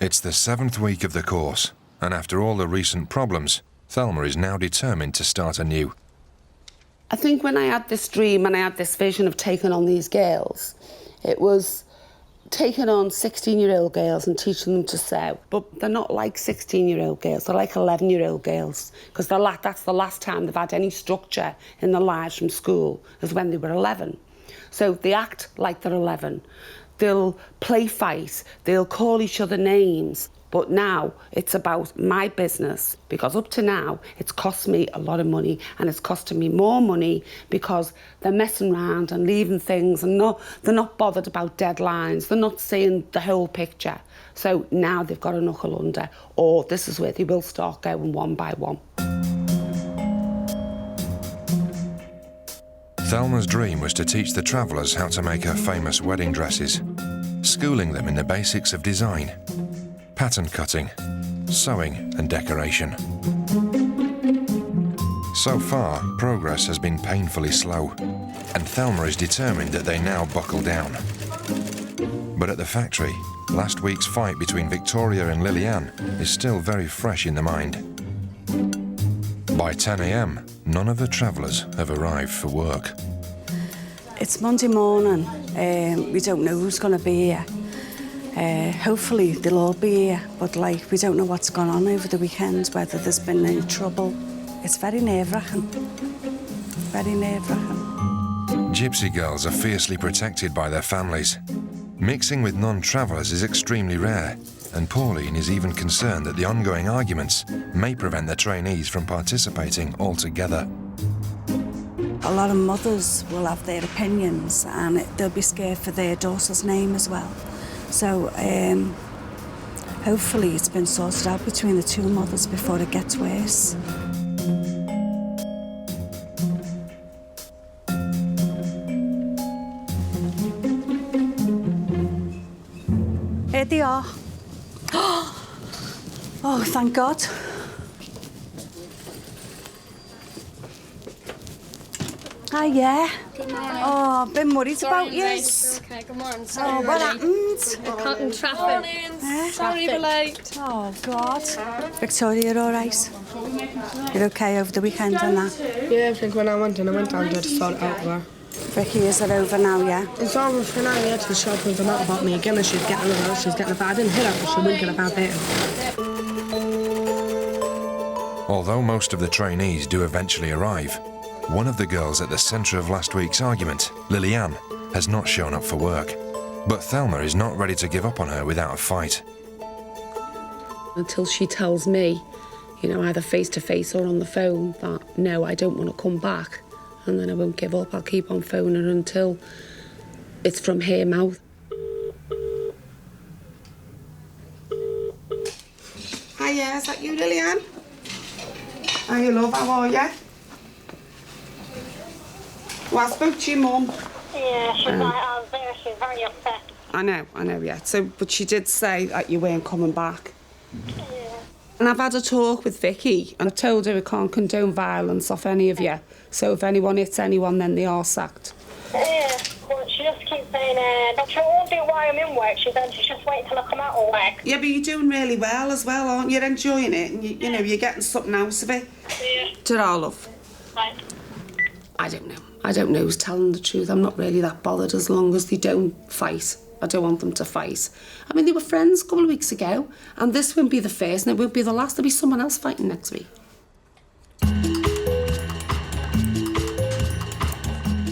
It's the 7th week of the course, and after all the recent problems, Thelma is now determined to start anew. I think when I had this dream and I had this vision of taking on these girls, it was taking on 16-year-old girls and teaching them to sew. But they're not like 16-year-old girls, they're like 11-year-old girls, because that's the last time they've had any structure in their lives from school, is when they were 11. So they act like they're 11. They'll play fight, they'll call each other names. But now it's about my business, because up to now it's cost me a lot of money, and it's costing me more money because they're messing around and leaving things, and they're not bothered about deadlines, they're not seeing the whole picture. So now they've got to knuckle under, or this is where they will start going one by one. Thelma's dream was to teach the travellers how to make her famous wedding dresses, schooling them in the basics of design, pattern cutting, sewing and decoration. So far, progress has been painfully slow, and Thelma is determined that they now buckle down. But at the factory, last week's fight between Victoria and Lillian is still very fresh in the mind. By 10 a.m, none of the travellers have arrived for work. It's Monday morning. We don't know who's going to be here. Hopefully they'll all be here, but we don't know what's gone on over the weekend, whether there's been any trouble. It's very nerve-wracking. Very nerve-wracking. Gypsy girls are fiercely protected by their families. Mixing with non-travellers is extremely rare, and Pauline is even concerned that the ongoing arguments may prevent the trainees from participating altogether. A lot of mothers will have their opinions, and they'll be scared for their daughter's name as well. So hopefully it's been sorted out between the two mothers before it gets worse. Here they are. Oh, thank God. Hi, yeah. Good morning. Oh, I've been worried about you. Okay, good morning. Sorry, Oh, what happened? Caught in traffic. Sorry we're late. Oh, God. Victoria, you're all right? You're okay over the weekend and that? Yeah, I think when I went down there to sort it out with her. Vicky, is it over now, yeah? It's over for now, yeah, to the shop and not about me again, and she's getting with her, she's getting a bad. I didn't hit her, but she wouldn't get a bad bit. Although most of the trainees do eventually arrive, one of the girls at the centre of last week's argument, Lillian, has not shown up for work. But Thelma is not ready to give up on her without a fight. Until she tells me, either face-to-face or on the phone, that, no, I don't want to come back, and then I won't give up. I'll keep on phoning her until it's from her mouth. Hiya, is that you, Lillian? Hiya, love, how are you? Well, I spoke to your mum. Yeah, she's not there. She's very upset. I know, yeah. But she did say that you weren't coming back. Yeah. And I've had a talk with Vicky, and I told her we can't condone violence off any of you. So if anyone hits anyone, then they are sacked. Yeah, but she just keeps saying, but she won't do it while I'm in work. She's just waiting till I come out of work. Yeah, but you're doing really well as well, aren't you? You're enjoying it, and you're getting something out of it. Yeah. Ta-ra, love. Right. I don't know who's telling the truth. I'm not really that bothered as long as they don't fight. I don't want them to fight. I mean, they were friends a couple of weeks ago, and this won't be the first, and it won't be the last. There'll be someone else fighting next week.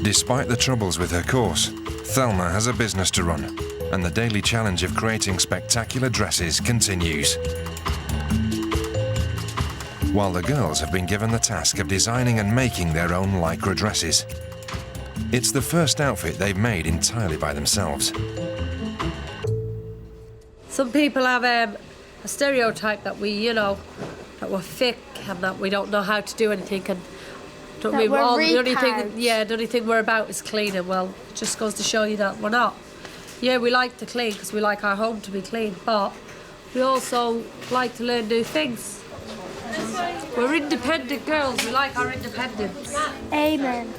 Despite the troubles with her course, Thelma has a business to run, and the daily challenge of creating spectacular dresses continues. While the girls have been given the task of designing and making their own lycra dresses. It's the first outfit they've made entirely by themselves. Some people have a stereotype that that we're thick and that we don't know how to do anything, and the only thing we're about is cleaning. Well, it just goes to show you that we're not. Yeah, we like to clean because we like our home to be clean, but we also like to learn new things. We're independent girls. We like our independence. Amen.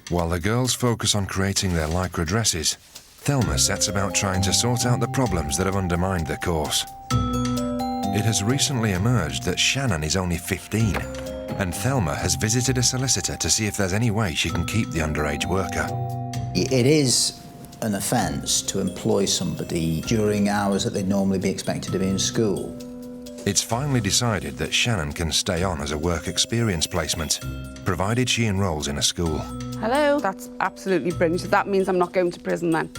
While the girls focus on creating their lycra dresses, Thelma sets about trying to sort out the problems that have undermined the course. It has recently emerged that Shannon is only 15, and Thelma has visited a solicitor to see if there's any way she can keep the underage worker. It is an offence to employ somebody during hours that they'd normally be expected to be in school. It's finally decided that Shannon can stay on as a work experience placement, provided she enrolls in a school. Hello. That's absolutely brilliant. That means I'm not going to prison then.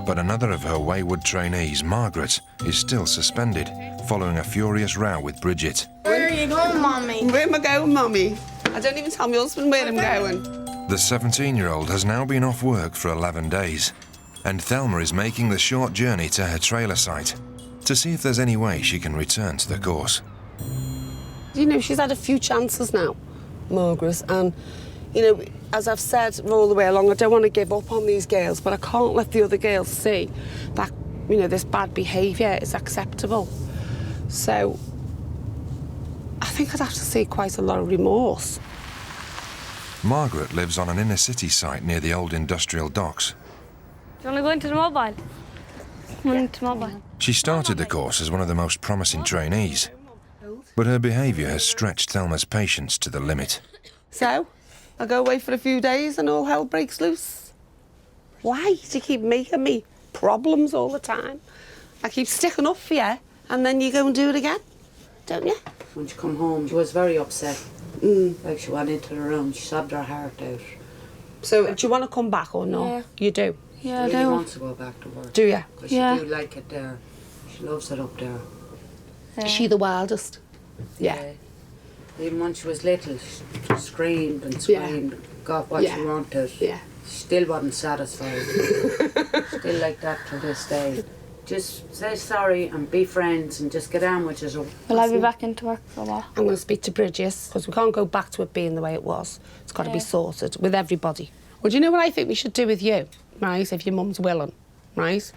But another of her wayward trainees, Margaret, is still suspended, following a furious row with Bridget. Where are you going, Mummy? Where am I going, Mummy? I don't even tell my husband where I'm going. The 17-year-old has now been off work for 11 days, and Thelma is making the short journey to her trailer site to see if there's any way she can return to the course. You know, she's had a few chances now, Margaret, and, you know, as I've said all the way along, I don't want to give up on these girls, but I can't let the other girls see that, you know, this bad behaviour is acceptable. So I think I'd have to see quite a lot of remorse. Margaret lives on an inner-city site near the old industrial docks. Do you want to go into the mobile? Come on into mobile. She started the course as one of the most promising trainees, but her behaviour has stretched Thelma's patience to the limit. So, I go away for a few days and all hell breaks loose. Why do you keep making me problems all the time? I keep sticking up for you, and then you go and do it again, don't you? When she come home, she was very upset. Like she went into the room, she sobbed her heart out. So, do you want to come back or not? Yeah. You do? Yeah, She I really do. wants to go back to work. Do you? Because Yeah. she do like it there. She loves it up there. Is she the wildest? Yeah. Even when she was little, she screamed and screamed, got what she wanted. Yeah. She still wasn't satisfied. Still like that to this day. Just say sorry and be friends and just get on with it. Will I be back into work for a while? I'm going to speak to Bridges, because we can't go back to it being the way it was. It's got to be sorted with everybody. Well, do you know what I think we should do with you, right, if your mum's willing, right?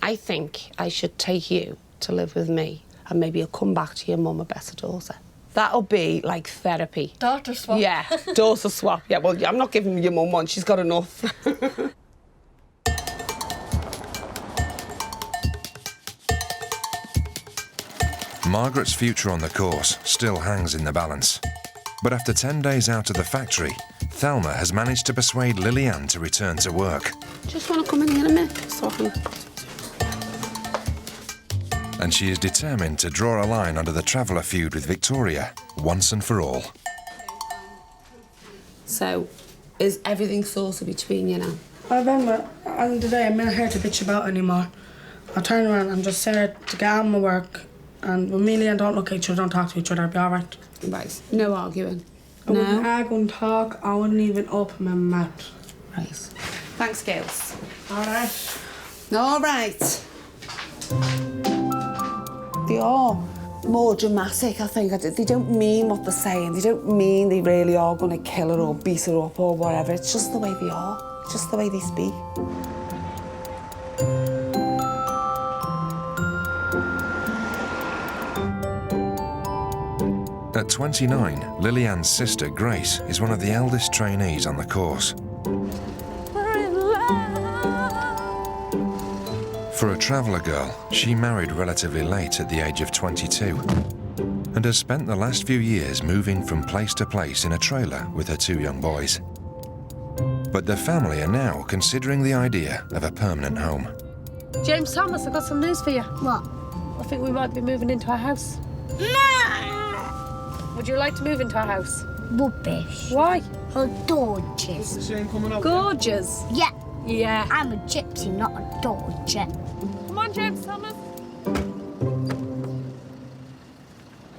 I think I should take you to live with me, and maybe you'll come back to your mum a better daughter. That'll be like therapy. Daughter swap. Yeah, daughter swap. Yeah, well, I'm not giving your mum one. She's got enough. Margaret's future on the course still hangs in the balance. But after 10 days out of the factory, Thelma has managed to persuade Lillian to return to work. Just want to come in here a minute, so I can... And she is determined to draw a line under the traveller feud with Victoria, once and for all. So, is everything sorted between you now? I remember on the day I'm not here to bitch about anymore. I turn around and just say to get on my work, and when me and Leanne don't look at each other, don't talk to each other, I'll be alright. Right, no arguing. I wouldn't argue and talk, I wouldn't even open my mouth. Right. Thanks, girls. Alright. All right. They are more dramatic, I think. They don't mean what they're saying. They don't mean they really are going to kill her or beat her up or whatever. It's just the way they are. It's just the way they speak. At 29, Lillian's sister, Grace, is one of the eldest trainees on the course. For a traveller girl, she married relatively late at the age of 22 and has spent the last few years moving from place to place in a trailer with her 2 young boys. But the family are now considering the idea of a permanent home. James Thomas, I've got some news for you. What? I think we might be moving into our house. No! Would you like to move into our house? Rubbish. Why? Or gorgeous. Gorgeous. Yeah, Yeah. I'm a gypsy, not a dodger. Come on, James Thomas.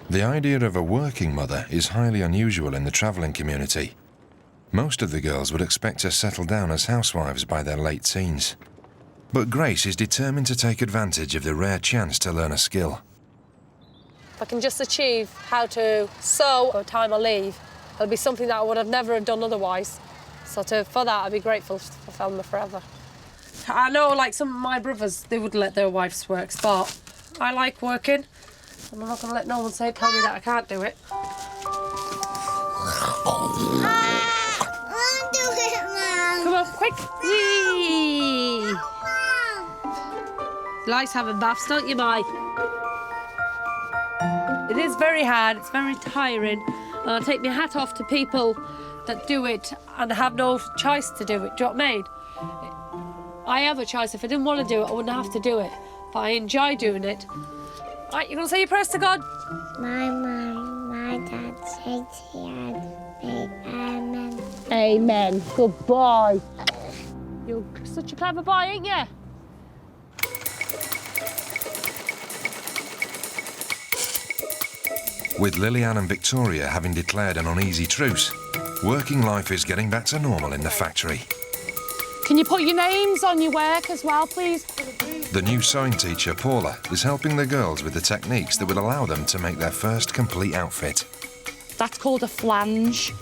The idea of a working mother is highly unusual in the travelling community. Most of the girls would expect to settle down as housewives by their late teens. But Grace is determined to take advantage of the rare chance to learn a skill. If I can just achieve how to sew or tie my leave, it'll be something that I would have never done otherwise. So for that, I'd be grateful for Thelma forever. I know, like, some of my brothers, they would let their wives work, but I like working, and I'm not going to let no one tell me that I can't do it. I'm You like having baths, don't you, Mai? It is very hard, it's very tiring. And I take my hat off to people that do it and have no choice to do it. Do you know what I mean? I have a choice. If I didn't want to do it, I wouldn't have to do it. But I enjoy doing it. Right, you going to say your prayers to God? My mum, my dad, Katie and me, amen. Amen. Good boy. You're such a clever boy, ain't you? With Lillian and Victoria having declared an uneasy truce, working life is getting back to normal in the factory. Can you put your names on your work as well, please? The new sewing teacher, Paula, is helping the girls with the techniques that will allow them to make their first complete outfit. That's called a flange.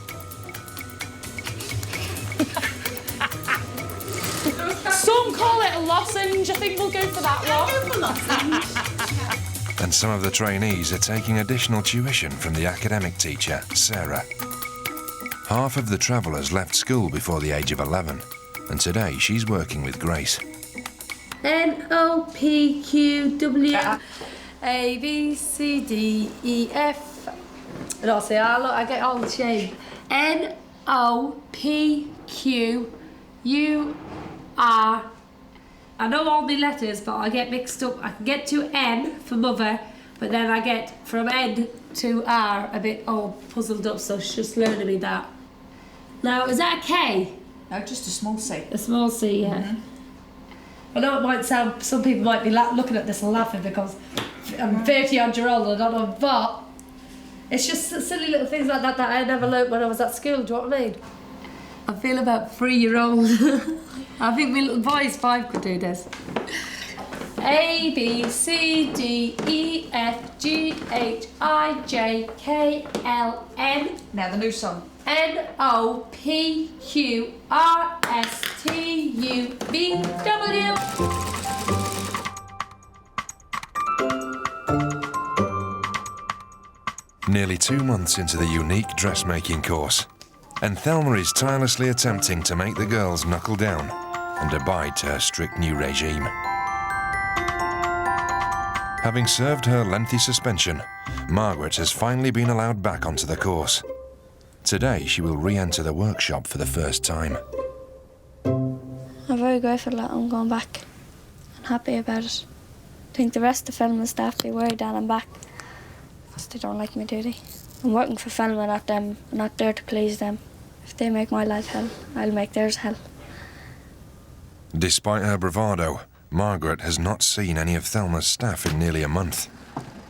Some call it a lozenge. I think we'll go for that one. And some of the trainees are taking additional tuition from the academic teacher, Sarah. Half of the travellers left school before the age of 11, and today she's working with Grace. N-O-P-Q-W A-B-C-D-E-F. And I'll say, look, I get all the shame. N-O-P-Q-U-R. I know all my letters, but I get mixed up. I can get to N for mother, but then I get from N to R a bit all puzzled up, so she's just learning me that. Now, is that a K? No, just a small C. A small C, yeah. Mm-hmm. I know it might sound, some people might be looking at this and laughing because I'm 30-odd-year-old and I don't know, but it's just silly little things like that that I never learnt when I was at school, do you know what I mean? I feel about 3-year-old. I think my little boy's 5 could do this. A, B, C, D, E, F, G, H, I, J, K, L, N. Now the new song. N-O-P-Q-R-S-T-U-V-W. Nearly 2 months into the unique dressmaking course, and Thelma is tirelessly attempting to make the girls knuckle down and abide to her strict new regime. Having served her lengthy suspension, Margaret has finally been allowed back onto the course. Today, she will re-enter the workshop for the first time. I'm very grateful that I'm going back. I'm happy about it. I think the rest of Thelma's staff be worried that I'm back because they don't like me, do they? I'm working for Thelma, not them. I'm not there to please them. If they make my life hell, I'll make theirs hell. Despite her bravado, Margaret has not seen any of Thelma's staff in nearly a month.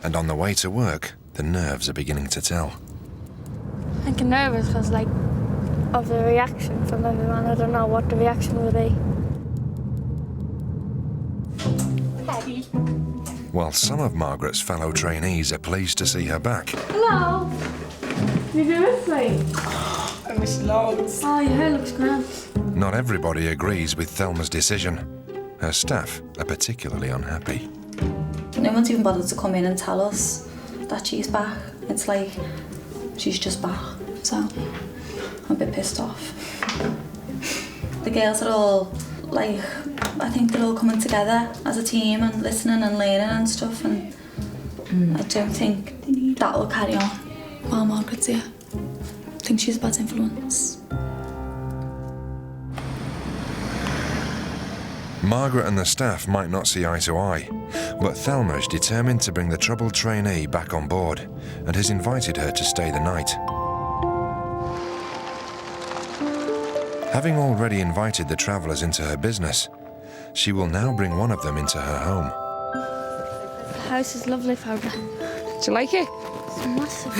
And on the way to work, the nerves are beginning to tell. I'm nervous because, like, of the reaction from everyone. I don't know what the reaction will be. While some of Margaret's fellow trainees are pleased to see her back, Hello. You miss me? I miss loads. Oh, your hair looks grand. not everybody agrees with Thelma's decision. Her staff are particularly unhappy. No one's even bothered to come in and tell us that she's back. It's like, she's just back. So, I'm a bit pissed off. The girls are all, like, I think they're all coming together as a team and listening and learning and stuff, and I don't think that will carry on while Margaret's here. I think she's a bad influence. Margaret and the staff might not see eye to eye, but Thelma is determined to bring the troubled trainee back on board and has invited her to stay the night. Having already invited the travellers into her business, she will now bring one of them into her home. The house is lovely, Father. Do you like it? It's massive.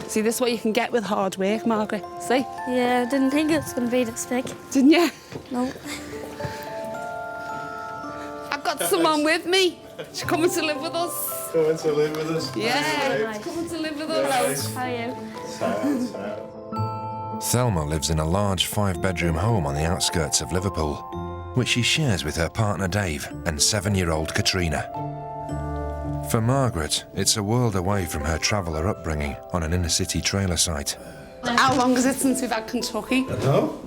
See, this is what you can get with hard work, Margaret. See? Yeah, I didn't think it was going to be this big. Didn't you? No. I've got someone with me. She's coming to live with us. Coming to live with us? Yeah, she's coming to live with us. How are you? Thelma lives in a large 5-bedroom home on the outskirts of Liverpool, which she shares with her partner Dave and 7-year-old Katrina. For Margaret, it's a world away from her traveller upbringing on an inner-city trailer site. How long is it since we've had Kentucky? I know.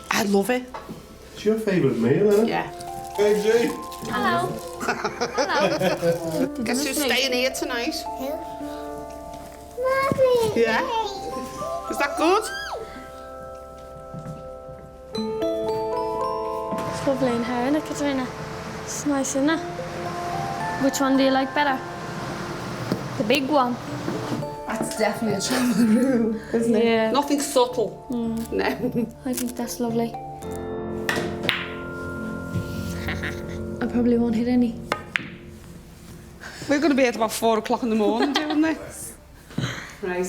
I love it. It's your favourite meal, isn't it? Yeah. Hey, G. Hello. Hello. Guess who's staying here tonight? Who? Mommy. Yeah? Is that good? It's lovely in here, isn't it, Katrina? It's nice, isn't it? Which one do you like better? The big one. That's definitely a travel room, isn't it? Yeah. Nothing subtle. No. I think that's lovely. I probably won't hit any. We're going to be at about 4 o'clock in the morning doing this. Right.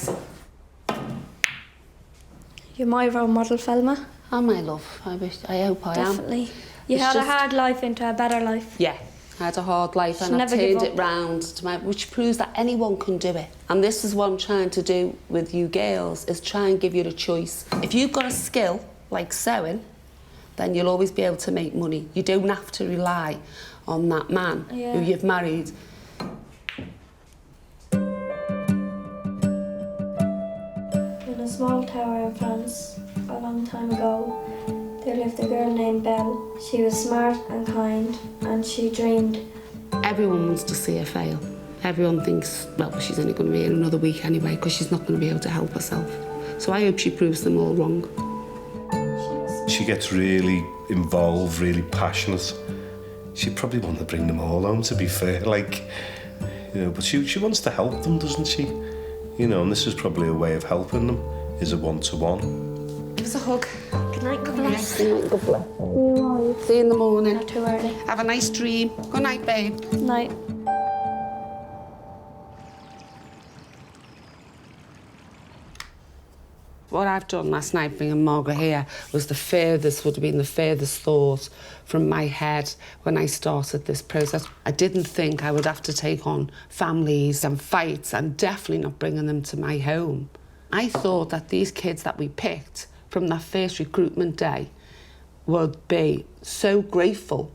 You're my role model, Thelma. Oh, my love. I hope I am. Definitely. You It's had a just- hard life into a better life. Yeah. I had a hard life Should and I never give turned it up. round to which proves that anyone can do it. And this is what I'm trying to do with you girls, is try and give you the choice. If you've got a skill, like sewing, then you'll always be able to make money. You don't have to rely on that man who you've married. In a small tower in France, a long time ago, there lived a girl named Belle. She was smart and kind, and she dreamed. Everyone wants to see her fail. Everyone thinks, well, she's only going to be here another week anyway, because she's not going to be able to help herself. So I hope she proves them all wrong. She gets really involved, really passionate. She probably want to bring them all home, to be fair, like, you know, but she wants to help them, doesn't she? You know, and this is probably a way of helping them, is a one-to-one. Give us a hug. Good night, God bless. Good night, God bless. See you in the morning. Not too early. Have a nice dream. Good night, babe. Good night. What I've done last night, bringing Margaret here, was would have been the furthest thought from my head when I started this process. I didn't think I would have to take on families and fights, and definitely not bringing them to my home. I thought that these kids that we picked from that first recruitment day would be so grateful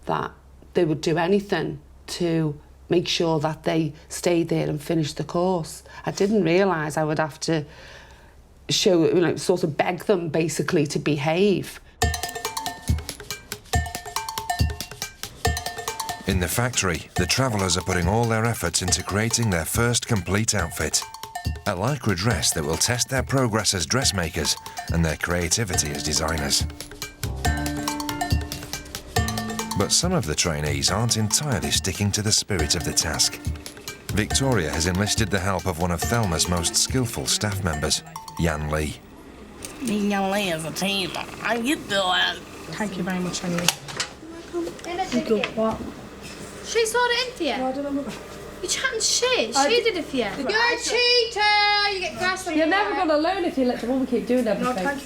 that they would do anything to make sure that they stayed there and finished the course. I didn't realise I would have to show, you know, sort of beg them basically to behave. In the factory, the travellers are putting all their efforts into creating their first complete outfit. A lycra dress that will test their progress as dressmakers and their creativity as designers. But some of the trainees aren't entirely sticking to the spirit of the task. Victoria has enlisted the help of one of Thelma's most skillful staff members, Jan Lee. Me and Jan Lee as a team. How you doing? Thank you very much, anyway. Good. What? She sorted it in for you? No, I don't know. You're chatting shit. She did it for you. You're a cheater! You get grass on You're never going to learn if you let the woman keep doing everything.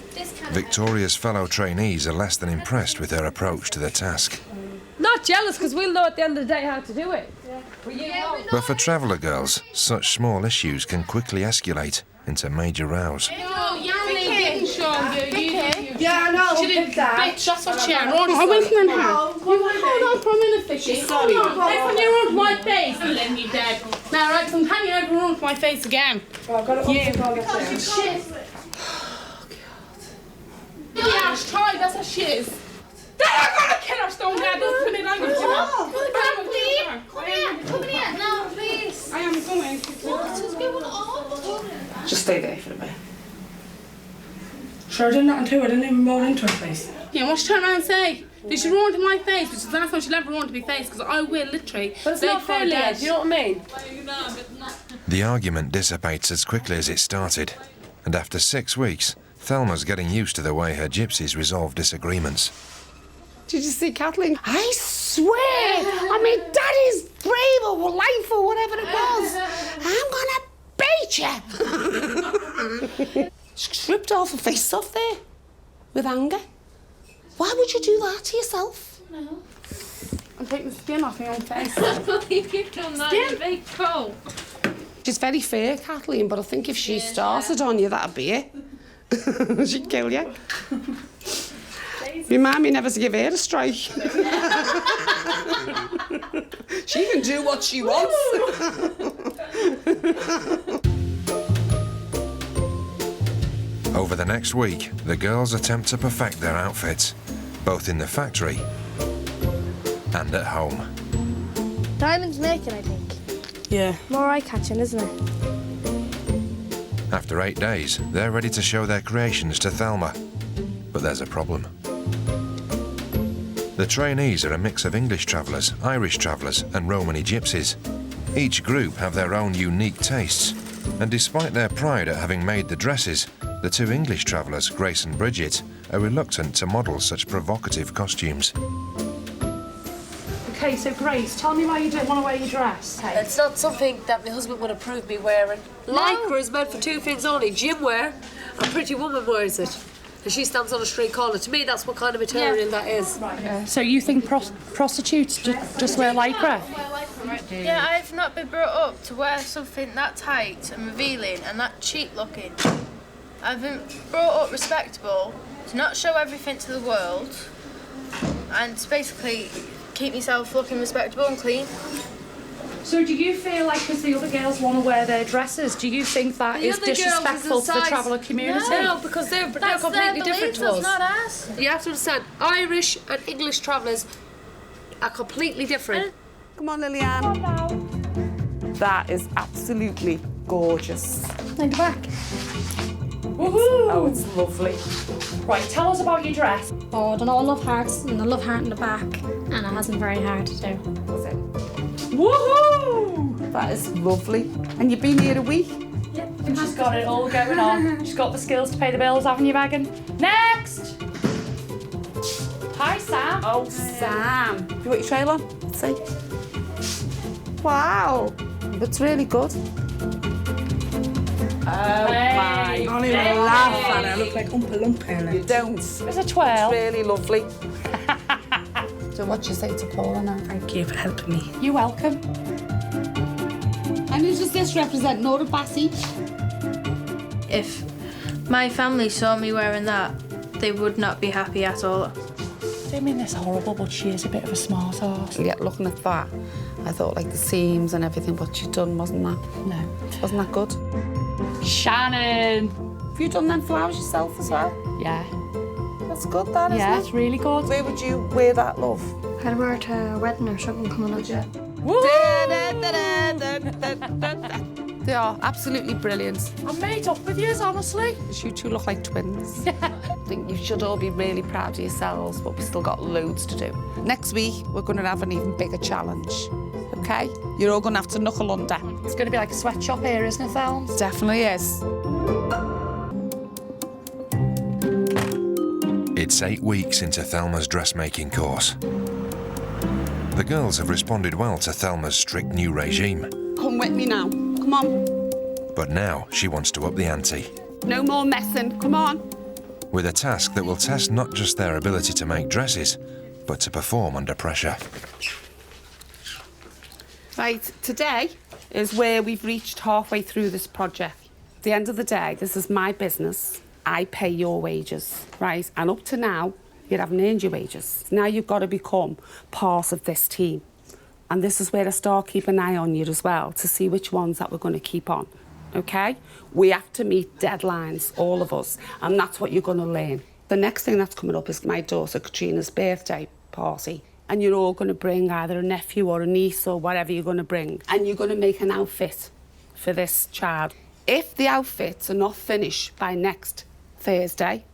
Victoria's fellow trainees are less than impressed with her approach to the task. Not jealous, because we'll know at the end of the day how to do it. But for traveller girls, such small issues can quickly escalate into major rows. No, Jan Lee didn't show you. Yeah, I know. She didn't, bitch, that's what she had. I went in her. Hold on for a minute, Fishy. Sorry. Hold on. Next time you run to my face, I'll let me dead. Now, right, so I'm telling you never run to my face again. Well, I've got it up Because you shit. Oh, God. Yeah, Ash, try, that's what she is. Then I'm gonna kill her, stone guy. Don't put it on your Come here. No, please. I am going. What is going on? Just stay there for a bit. Sure, I did nothing to her. I didn't even roll into her face. Yeah, what she turn around and say? Did she run to my face? Which is the last time she'll ever run to my face, because I will literally. But it's not fair, Leah, do you know what I mean? The argument dissipates as quickly as it started, and after 6 weeks, Thelma's getting used to the way her gypsies resolve disagreements. Did you see Kathleen? I swear, I mean, Daddy's brave or life or whatever it was. I'm gonna beat you. She stripped half her face off there with anger. Why would you do that to yourself? No. I'm taking the skin off my own face. I believe you've done that. You're very cold. She's very fair, Kathleen, but I think if she started on you, that'd be it. She'd kill you. Remind me never to give her a strike. She can do what she wants. Over the next week, the girls attempt to perfect their outfits, both in the factory and at home. Diamond's making, I think. Yeah. More eye-catching, isn't it? After 8 days, they're ready to show their creations to Thelma. But there's a problem. The trainees are a mix of English travellers, Irish travellers and Romani gypsies. Each group have their own unique tastes, and despite their pride at having made the dresses, the two English travellers, Grace and Bridget, are reluctant to model such provocative costumes. Okay, so Grace, tell me why you don't want to wear your dress. Okay. It's not something that my husband would approve me wearing. Lycra is meant for two things only, gym wear and Pretty Woman wears it. And she stands on a street corner. To me, that's what kind of material that is. Right. So you think prostitutes just wear lycra? Yeah, I've not been brought up to wear something that tight and revealing and that cheap looking. I've been brought up respectable, to not show everything to the world, and to basically keep myself looking respectable and clean. So do you feel like, because the other girls want to wear their dresses, do you think that is disrespectful to the traveller community? No, because they're completely different to us. That's not us. You have to understand, Irish and English travellers are completely different. Come on, Lillian. That is absolutely gorgeous. Like the back. Woohoo! Oh, it's lovely. Right, tell us about your dress. Oh, I don't know, I love hearts, and I love heart in the back, and it hasn't very hard to do. Was it? Woohoo! That is lovely. And you've been here a week? Yep. And she's got it all going on. She's got the skills to pay the bills, haven't you, Megan? Next! Hi, Sam. Oh, Sam. Have you got your trail on? Let's see. Wow. That's really good. Oh, my. I don't even laugh at it. I look like Oompa Loompa in it. You don't. There's a twirl. It's really lovely. So what do you say to Paula now? Thank you for helping me. You're welcome. And who does this represent? Nora Bassi? If my family saw me wearing that, they would not be happy at all. I don't mean this horrible, but she is a bit of a smart arse. Yeah, looking at that, I thought like the seams and everything what she'd done, wasn't that? No. Wasn't that good? Shannon. Have you done them flowers yourself as well? Yeah. That's good, that, isn't Yeah, it? it's really good. Where would you wear that, love? I'd wear it to a wedding or something coming up. They are absolutely brilliant. I'm made up with yous, honestly. You two look like twins. I think you should all be really proud of yourselves, but we've still got loads to do. Next week, we're going to have an even bigger challenge, OK? You're all going to have to knuckle under. It's going to be like a sweatshop here, isn't it, Thelma? Definitely is. It's 8 weeks into Thelma's dressmaking course. The girls have responded well to Thelma's strict new regime. Come with me now. Come on. But now she wants to up the ante. No more messing. Come on. With a task that will test not just their ability to make dresses, but to perform under pressure. Right, today is where we've reached halfway through this project. At the end of the day, this is my business. I pay your wages, right? And up to now, you haven't earned your wages. Now you've got to become part of this team. And this is where I start keeping an eye on you as well, to see which ones that we're going to keep on, OK? We have to meet deadlines, all of us, and that's what you're going to learn. The next thing that's coming up is my daughter Katrina's birthday party. And you're all going to bring either a nephew or a niece or whatever you're going to bring. And you're going to make an outfit for this child. If the outfits are not finished by next Thursday,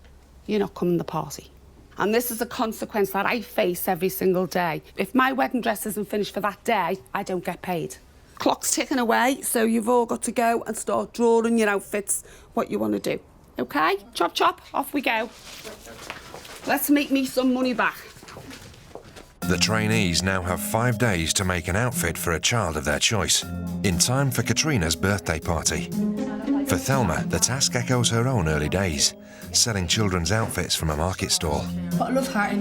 you're not coming to the party. And this is a consequence that I face every single day. If my wedding dress isn't finished for that day, I don't get paid. Clock's ticking away, so you've all got to go and start drawing your outfits, what you want to do. OK? Chop, chop, off we go. Let's make me some money back. The trainees now have 5 days to make an outfit for a child of their choice, in time for Katrina's birthday party. For Thelma, the task echoes her own early days, selling children's outfits from a market stall. But I love hearting,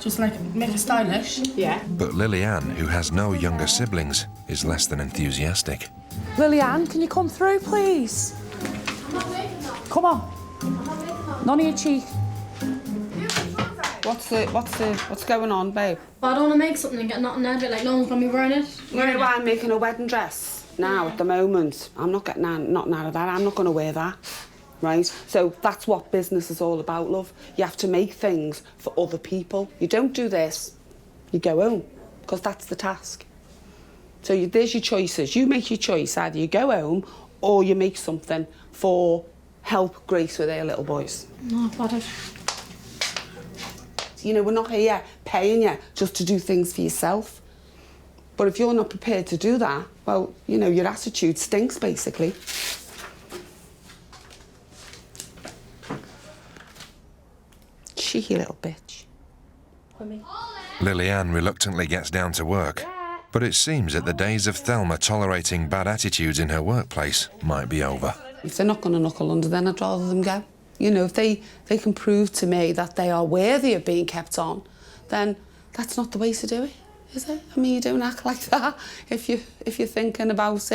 just make it stylish. Yeah. But Lillian, who has no younger siblings, is less than enthusiastic. Lillian, can you come through, please? Come on. None of your cheek. What's going on, babe? But I don't want to make something and get nothing out of it, like no one's going to be wearing it. You know why I'm making a wedding dress now at the moment? I'm not getting nothing out of that. I'm not going to wear that, right? So that's what business is all about, love. You have to make things for other people. You don't do this, you go home. because that's the task. So there's your choices. You make your choice. Either you go home or you make something for help Grace with her little boys. No, whatever. You know, we're not here paying you just to do things for yourself. But if you're not prepared to do that, well, you know, your attitude stinks, basically. Cheeky little bitch. Lillian reluctantly gets down to work, but it seems that the days of Thelma tolerating bad attitudes in her workplace might be over. If they're not going to knuckle under, then I'd rather them go. You know, if they can prove to me that they are worthy of being kept on, then that's not the way to do it, is it? I mean, you don't act like that if you're thinking about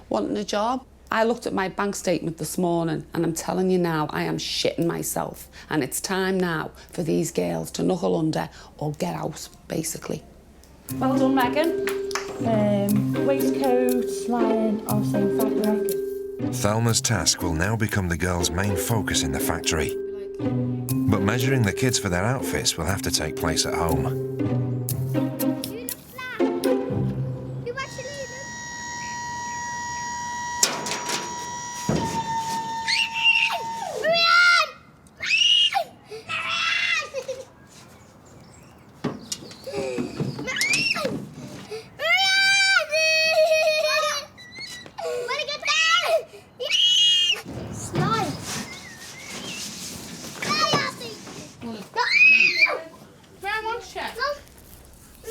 wanting a job. I looked at my bank statement this morning and I'm telling you now, I am shitting myself. And it's time now for these girls to knuckle under or get out, basically. Well done, Megan. Waistcoat, line of same fabric. Thelma's task will now become the girls' main focus in the factory. But measuring the kids for their outfits will have to take place at home.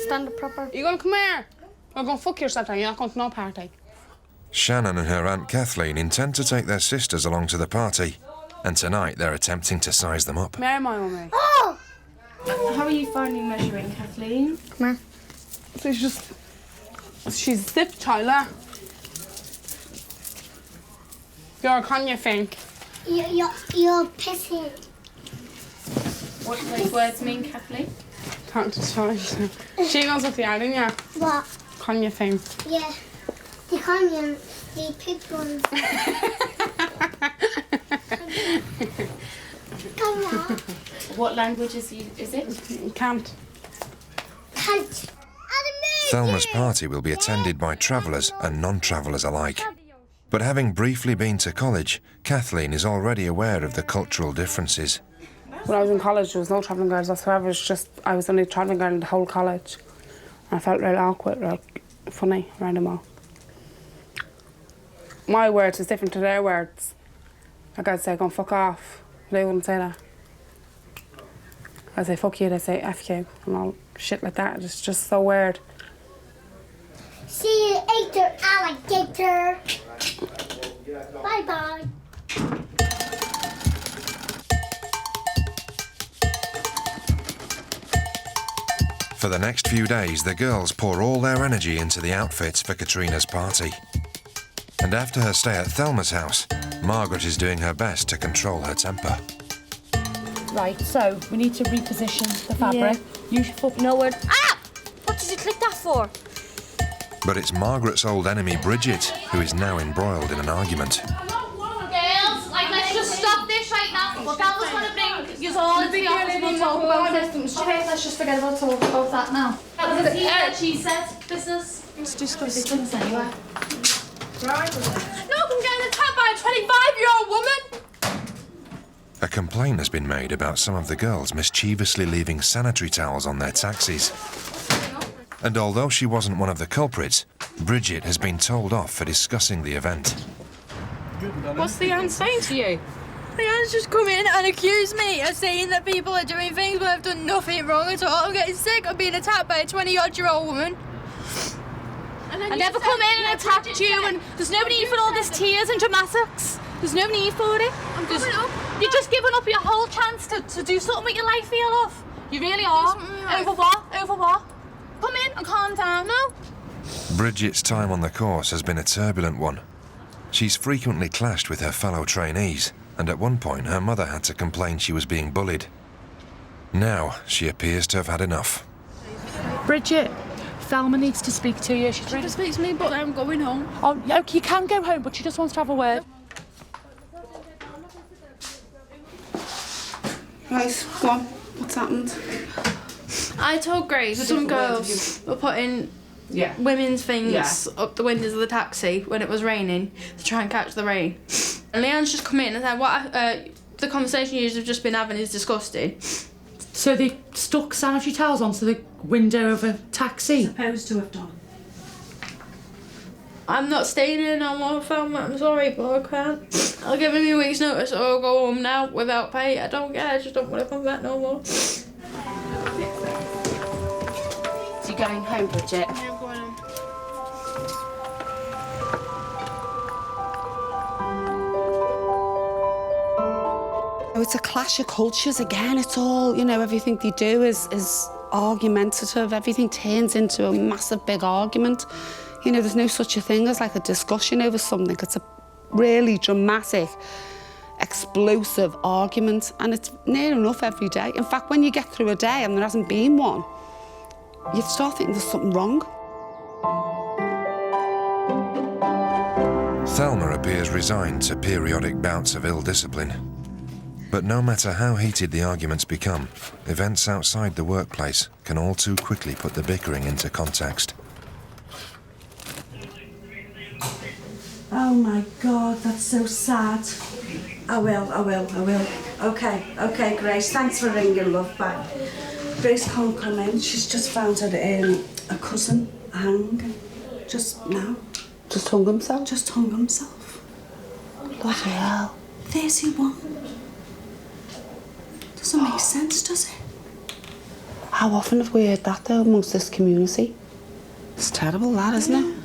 Stand up proper. You gonna come here? You're gonna fuck yourself then, you're not going to no party. Shannon and her Aunt Kathleen intend to take their sisters along to the party, and tonight they're attempting to size them up. Mary, my mummy. Oh! How are you finding measuring, Kathleen? Come here. She's stiff, Tyler. You're can you think? You're pissing. What do those words mean, Kathleen? Can't decide. She knows what they are, don't you? What? Can you think? Yeah. The canyons, the pig ones. Come on. What language is it? Can't. Can't. Thelma's party will be attended by travellers and non-travellers alike. But having briefly been to college, Kathleen is already aware of the cultural differences. When I was in college, there was no travelling girls whatsoever. It was just, I was the only travelling girl in the whole college. And I felt real awkward, like, funny around them all. My words is different to their words. Like I'd say, go and fuck off. They wouldn't say that. I'd say, fuck you, they'd say, F you, and all shit like that. It's just so weird. See you later, alligator. Bye-bye. For the next few days, the girls pour all their energy into the outfits for Katrina's party. And after her stay at Thelma's house, Margaret is doing her best to control her temper. Right, so we need to reposition the fabric. Yeah. You should fuck No word. Ah! What did you click that for? But it's Margaret's old enemy, Bridget, who is now embroiled in an argument. Girls, like, let's just stop this right now. Thelma's gonna bring you all into the office and we'll talk about it. Let's just forget about that now. That was what she said, business. It's disgusting anyway. No, I'm getting attacked by a 25-year-old woman. A complaint has been made about some of the girls mischievously leaving sanitary towels on their taxis. And although she wasn't one of the culprits, Bridget has been told off for discussing the event. What's the Anne saying to you? The Anne's just come in and accused me of saying that people are doing things when I've done nothing wrong at all. I'm getting sick of being attacked by a 20-odd-year-old woman. I never come in and attacked you, and there's no need for all this tears and dramatics. There's no need for it. You're just giving up your whole chance to do something with your life, here, love. You really are. Over what? Over what? Come in and calm down, no? Bridget's time on the course has been a turbulent one. She's frequently clashed with her fellow trainees, and at one point her mother had to complain she was being bullied. Now she appears to have had enough. Bridget, Thelma needs to speak to you. She She speaks to me, but I'm going home. Oh, okay, you can go home, but she just wants to have a word. Right, go on. What's happened? I told Grace some girls were putting women's things up the windows of the taxi when it was raining to try and catch the rain. And Leanne's just come in and said, "What the conversation you've just been having is disgusting." So they stuck sanitary towels onto the window of a taxi? Supposed to have done. I'm not staying here no more, Thelma. I'm sorry, but I can't. I'll give him a week's notice or I'll go home now without pay. I don't care, I just don't want to come back no more. So you're going home, Bridget? Yeah, I'm going home. It's a clash of cultures again. It's all, you know, everything they do is argumentative. Everything turns into a massive big argument. You know, there's no such a thing as like a discussion over something. It's a really dramatic, explosive argument, and it's near enough every day. In fact, when you get through a day and there hasn't been one, you start thinking there's something wrong. Thelma appears resigned to periodic bouts of ill discipline. But no matter how heated the arguments become, events outside the workplace can all too quickly put the bickering into context. Oh my God, that's so sad. I will. Okay, Grace, thanks for ringing, love, back. Grace can't come in. She's just found her a cousin hanging just now. Just hung himself? Just hung himself. Bloody hell. 31. Doesn't make sense, does it? How often have we heard that, though, amongst this community? It's terrible, that, isn't it?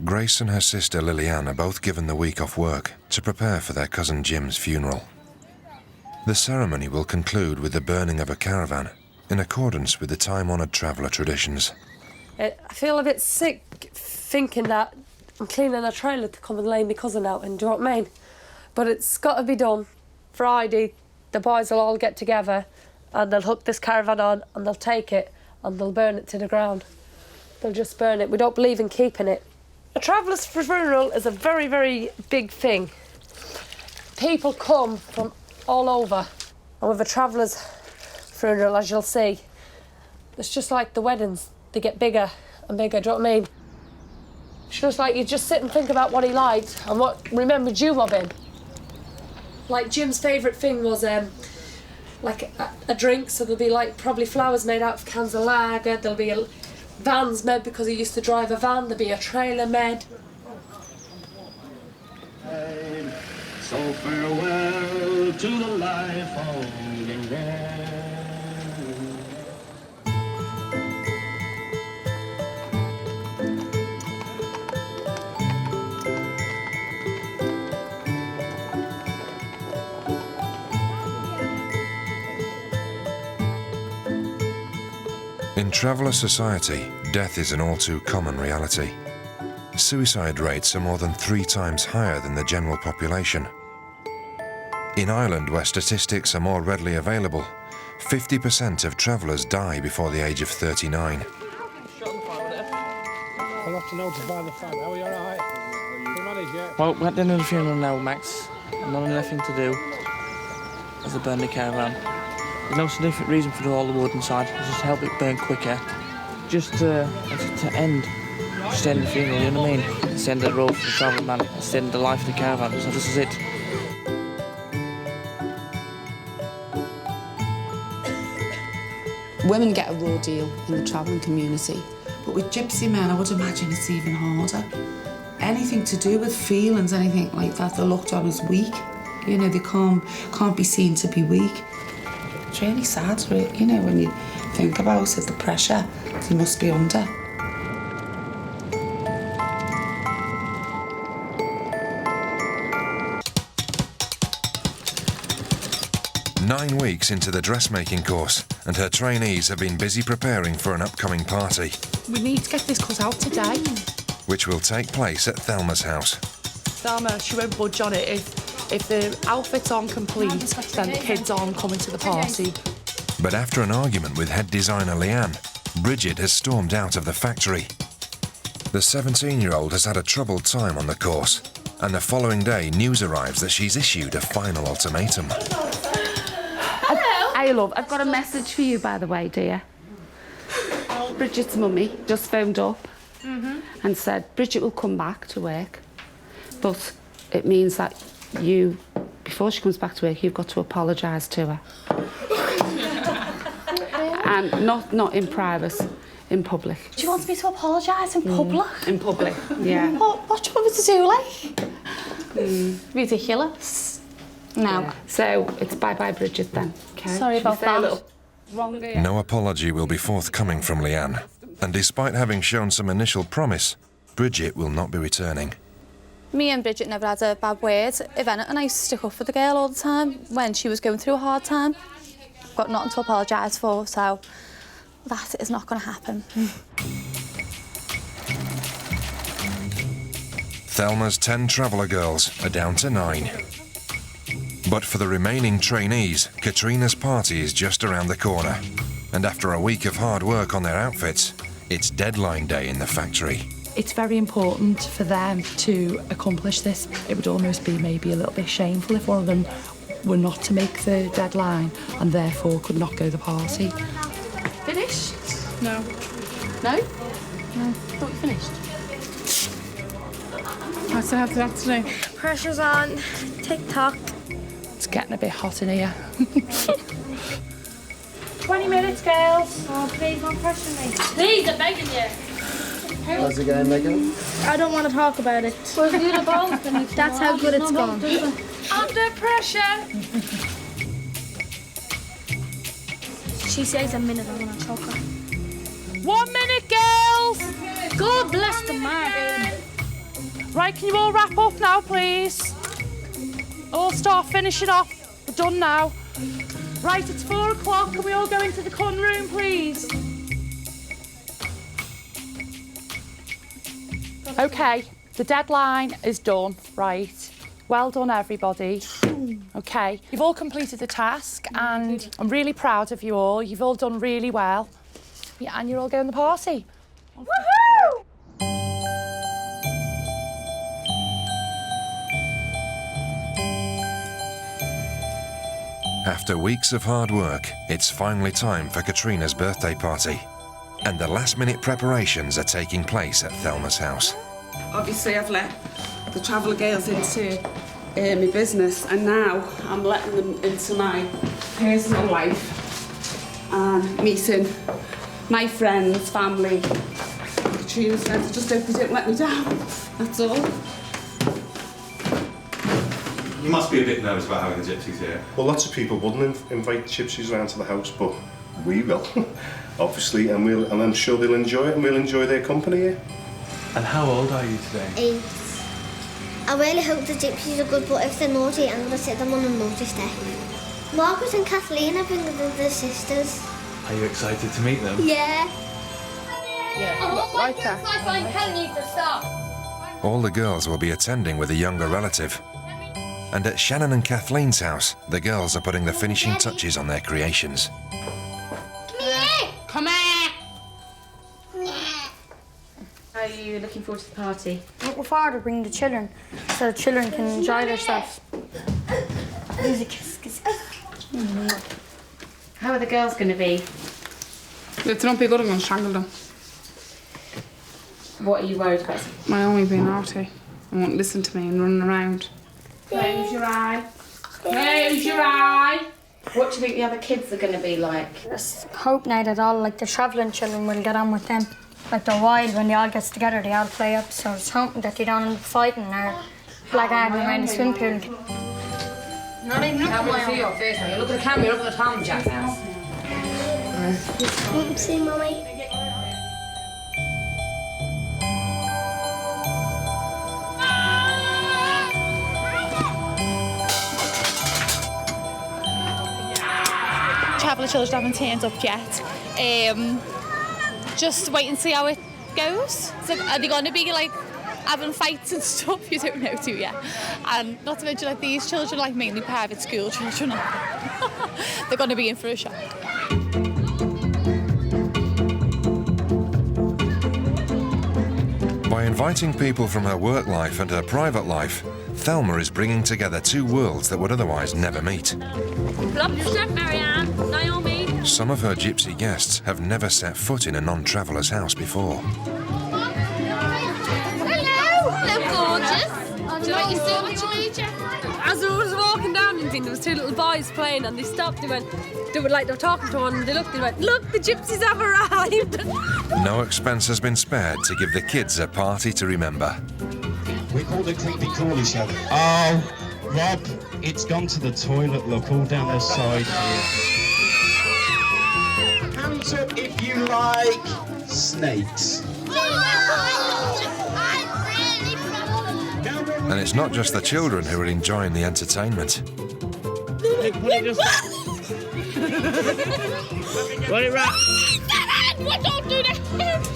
Grace and her sister Lillian are both given the week off work to prepare for their cousin Jim's funeral. The ceremony will conclude with the burning of a caravan in accordance with the time-honoured traveller traditions. I feel a bit sick thinking that I'm cleaning a trailer to come and lay my cousin out in, do you know what I mean? But it's got to be done. Friday, the boys will all get together and they'll hook this caravan on and they'll take it and they'll burn it to the ground. They'll just burn it. We don't believe in keeping it. A traveller's funeral is a very, very big thing. People come from all over. And with a traveller's funeral, as you'll see, it's just like the weddings. They get bigger and bigger, do you know what I mean? It's just like you just sit and think about what he liked and what remembered you of him. Like Jim's favourite thing was like a drink, so there'll be like probably flowers made out of cans of lager, there'll be vans made because he used to drive a van, there'll be a trailer made. So farewell to the life on the road. In traveller society, death is an all too common reality. Suicide rates are more than 3 times higher than the general population. In Ireland, where statistics are more readily available, 50% of travellers die before the age of 39. I'll have to notify the family. Are we all right? You manage yet? Well, we're at the end of the funeral now, Max. And not nothing to do as they burn the caravan. There's no significant reason for all the wood inside. It's just to help it burn quicker. Just to end. Just to end the funeral, you know what I mean? It's the end of the road for the travel man. It's the end of the life of the caravan. So this is it. Women get a raw deal in the travelling community, but with gypsy men, I would imagine it's even harder. Anything to do with feelings, anything like that, they're looked on as weak. You know, they can't be seen to be weak. It's really sad, you know, when you think about it, the pressure they must be under. Nine weeks into the dressmaking course, and her trainees have been busy preparing for an upcoming party, We need to get this cut out today. which will take place at Thelma's house. Thelma, she won't budge on it. If the outfits aren't complete, then the kids aren't coming to the party. But after an argument with head designer Leanne, Bridget has stormed out of the factory. The 17-year-old has had a troubled time on the course, And the following day, news arrives that she's issued a final ultimatum. Hello. Hey, love, I've got a message for you, by the way, dear. Bridget's mummy just phoned up and said Bridget will come back to work, but it means that you, before she comes back to work, you've got to apologise to her. And not in private, in public. She wants me to apologise in public? In public, yeah. What do you want me to do, like? Ridiculous. No. Yeah. So it's bye-bye Bridget then, okay? Sorry about that. No apology will be forthcoming from Leanne, and despite having shown some initial promise, Bridget will not be returning. Me and Bridget never had a bad word. If anything, I used to stick up for the girl all the time when she was going through a hard time. Got nothing to apologise for, so that is not going to happen. Thelma's 10 traveller girls are down to 9. But for the remaining trainees, Katrina's party is just around the corner. And after a week of hard work on their outfits, it's deadline day in the factory. It's very important for them to accomplish this. It would almost be maybe a little bit shameful if one of them were not to make the deadline and therefore could not go to the party. Finished? No. No? No. Thought you finished. I still have that to do. Pressure's on. Tick-tock. It's getting a bit hot in here. 20 minutes, girls. Oh, please, don't pressure me. Please, I'm begging you. How's it going, Megan? I don't want to talk about it. That's how good it's gone. Under pressure. She says a minute, I'm going to choke her. 1 minute, girls. God bless the man. Right, can you all wrap up now, please? All start finishing off. We're done now. Right, it's 4 o'clock. Can we all go into the con room, please? Okay, the deadline is done, right? Well done, everybody. Okay, you've all completed the task and I'm really proud of you all. You've all done really well. Yeah, and you're all going to the party. Woohoo! After weeks of hard work, it's finally time for Katrina's birthday party. And the last-minute preparations are taking place at Thelma's house. Obviously, I've let the traveller girls into my business, and now I'm letting them into my personal life and meeting my friends, family, Katrina's friends. I just hope they don't let me down. That's all. You must be a bit nervous about having the gypsies here. Well, lots of people wouldn't invite the gypsies around to the house, but we will, obviously, and I'm sure they'll enjoy it, and we'll enjoy their company here. And how old are you today? 8. I really hope the gypsies are good, but if they're naughty, I'm going to sit them on a naughty step. Margaret and Kathleen, I think they're sisters. Are you excited to meet them? Yeah. Oh my God, I find Ken needs to stop. All the girls will be attending with a younger relative. And at Shannon and Kathleen's house, the girls are putting the finishing touches on their creations. Come here. Are you looking forward to the party? Looking forward to bring the children so the children can enjoy themselves. How are the girls going to be? If they don't be good, I'm going to strangle them. What are you worried about? My only being naughty. They won't listen to me and running around. Close your eye. Close your eye. What do you think the other kids are going to be like? Just hope now that all like the travelling children will get on with them. Like they're wild when they all get together, they all play up. So it's hoping that they don't end up fighting or flag arguing around the swim pool. Not even look at your face. You look at the camera, you look at the Tom Jack house. See, Mummy. Traveller children haven't turned up yet. Just wait and see how it goes. So are they going to be like having fights and stuff? You don't know, do you? And not to mention like these children, like mainly private school children, they're going to be in for a shock. By By inviting people from her work life and her private life, Thelma is bringing together two worlds that would otherwise never meet. Love your step, Marianne. Naomi. Some of her gypsy guests have never set foot in a non-traveller's house before. Hello. Hello, gorgeous. Do you like your suit? As I was walking down and there was two little boys playing and they stopped, they were talking to one and they looked and went, look, the gypsies have arrived. No expense has been spared to give the kids a party to remember. We called it Creepy Crawly Show. Oh, Rob, it's gone to the toilet, look, all down the side here. Hands up if you like snakes. And it's not just the children who are enjoying the entertainment. Let it wrap. What, don't do that!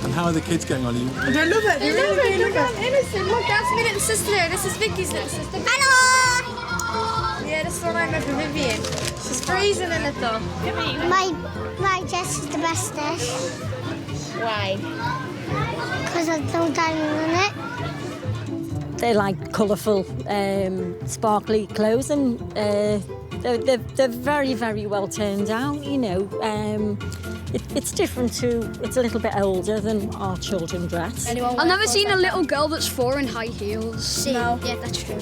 And how are the kids getting on? I love it. They really look innocent. Look, that's my little sister there. This is Vicky's little sister. Hello! Yeah, this is what I met for Vivian. She's freezing in it though. My dress is the best dish. Why? Because I don't diamond in it. They like colourful, sparkly clothes, and they're very, very well turned out. You know, it's different to. It's a little bit older than our children dress. I've never seen a little girl that's 4 in high heels. No. Yeah, that's true.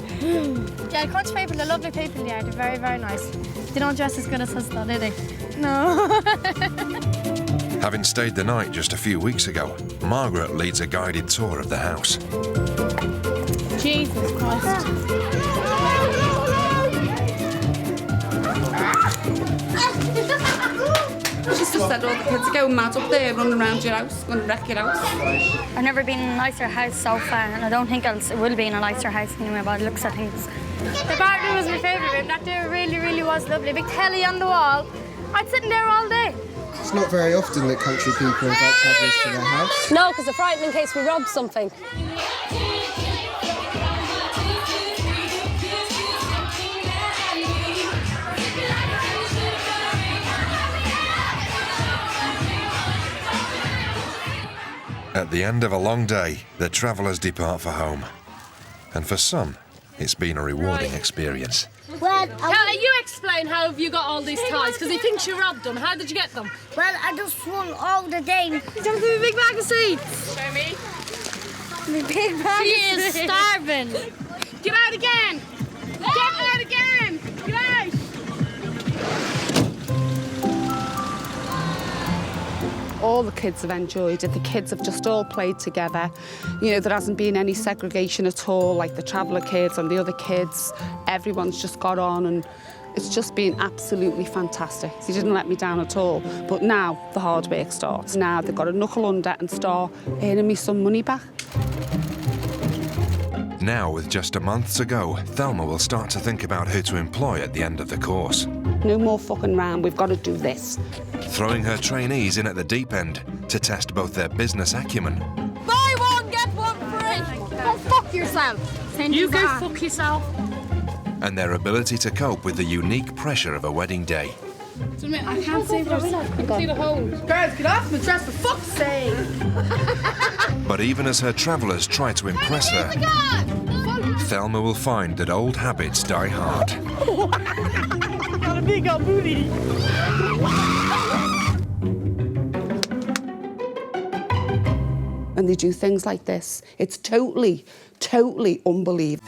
Yeah, country people, they're lovely people. Yeah, they're very, very nice. They don't dress as good as us, though, do they? No. Having stayed the night just a few weeks ago, Margaret leads a guided tour of the house. Jesus Christ. She's just said all the kids are going mad up there, running around your house, going to wreck your house. I've never been in a nicer house so far, and I don't think it will be in a nicer house anyway by the looks of things. The back room was my favourite room. That there really, really was lovely. Big telly on the wall. I'd sit in there all day. It's not very often that country people invite travellers to their house. No, because they're frightened in case we rob something. At the end of a long day, the travellers depart for home. And for some, it's been a rewarding experience. Well, you explain how you got all these ties, because he thinks you robbed them. How did you get them? Well, I just won all the day. You jumped through a big bag of seeds. Show me. My big bag She is starving. Get out again. Get out again. Get out. All the kids have enjoyed it. The kids have just all played together. You know, there hasn't been any segregation at all, like the traveller kids and the other kids. Everyone's just got on, and it's just been absolutely fantastic. He didn't let me down at all. But now the hard work starts. Now they've got to knuckle under and start earning me some money back. Now, with just a month to go, Thelma will start to think about who to employ at the end of the course. No more fucking round, we've got to do this. Throwing her trainees in at the deep end to test both their business acumen Buy one, get one free. Go fuck yourself. You go fuck yourself. and their ability to cope with the unique pressure of a wedding day. I can't see the hole. Guys, get off my dress for fuck's sake. But even as her travellers try to impress her, Thelma will find that old habits die hard. Got a big old booty. And they do things like this. It's totally, totally unbelievable.